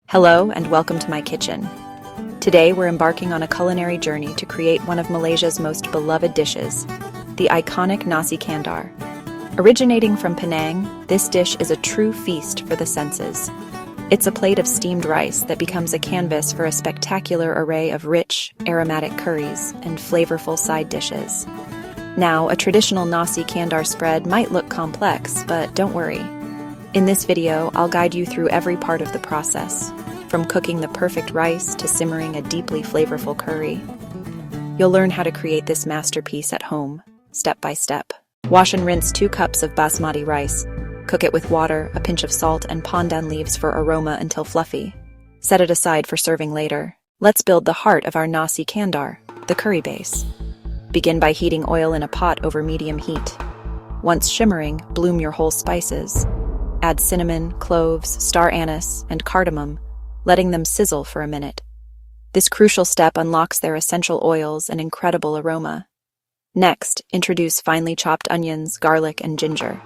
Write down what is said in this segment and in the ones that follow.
Hello and welcome to my kitchen. Today we're embarking on a culinary journey to create one of Malaysia's most beloved dishes, the iconic Nasi Kandar. Originating from Penang, this dish is a true feast for the senses. It's a plate of steamed rice that becomes a canvas for a spectacular array of rich, aromatic curries and flavorful side dishes. Now, a traditional Nasi Kandar spread might look complex, but don't worry. In this video, I'll guide you through every part of the process, from cooking the perfect rice to simmering a deeply flavorful curry. You'll learn how to create this masterpiece at home, step by step. Wash and rinse 2 cups of basmati rice. Cook it with water, a pinch of salt, and pandan leaves for aroma until fluffy. Set it aside for serving later. Let's build the heart of our Nasi Kandar, the curry base. Begin by heating oil in a pot over medium heat. Once shimmering, bloom your whole spices. Add cinnamon, cloves, star anise, and cardamom, letting them sizzle for a minute. This crucial step unlocks their essential oils and incredible aroma. Next, introduce finely chopped onions, garlic, and ginger.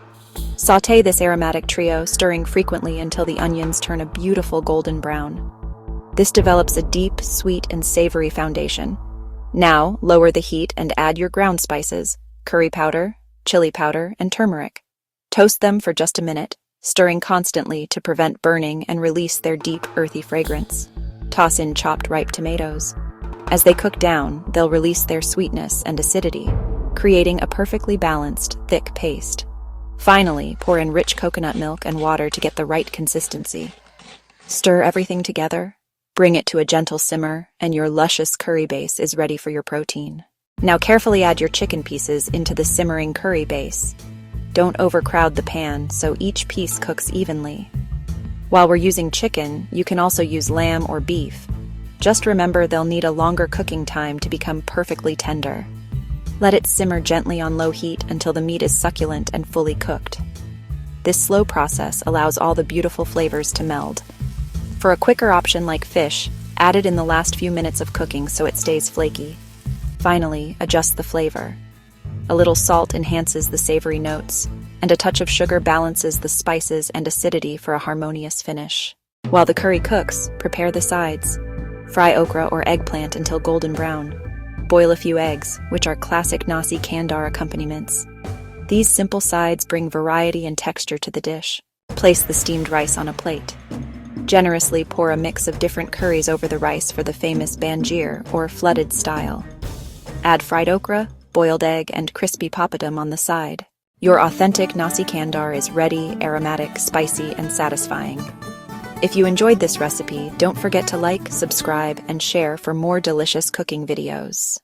Sauté this aromatic trio, stirring frequently until the onions turn a beautiful golden brown. This develops a deep, sweet, and savory foundation. Now, lower the heat and add your ground spices, curry powder, chili powder, and turmeric. Toast them for just a minute, stirring constantly to prevent burning and release their deep, earthy fragrance. Toss in chopped ripe tomatoes. As they cook down, they'll release their sweetness and acidity, creating a perfectly balanced, thick paste. Finally, pour in rich coconut milk and water to get the right consistency. Stir everything together, bring it to a gentle simmer, and your luscious curry base is ready for your protein. Now carefully add your chicken pieces into the simmering curry base. Don't overcrowd the pan so each piece cooks evenly. While we're using chicken, you can also use lamb or beef. Just remember they'll need a longer cooking time to become perfectly tender. Let it simmer gently on low heat until the meat is succulent and fully cooked. This slow process allows all the beautiful flavors to meld. For a quicker option like fish, add it in the last few minutes of cooking so it stays flaky. Finally, adjust the flavor. A little salt enhances the savory notes, and a touch of sugar balances the spices and acidity for a harmonious finish. While the curry cooks, prepare the sides. Fry okra or eggplant until golden brown. Boil a few eggs, which are classic Nasi Kandar accompaniments. These simple sides bring variety and texture to the dish. Place the steamed rice on a plate. Generously pour a mix of different curries over the rice for the famous banjir, or flooded style. Add fried okra, boiled egg, and crispy papadum on the side. Your authentic Nasi Kandar is ready, aromatic, spicy, and satisfying. If you enjoyed this recipe, don't forget to like, subscribe, and share for more delicious cooking videos.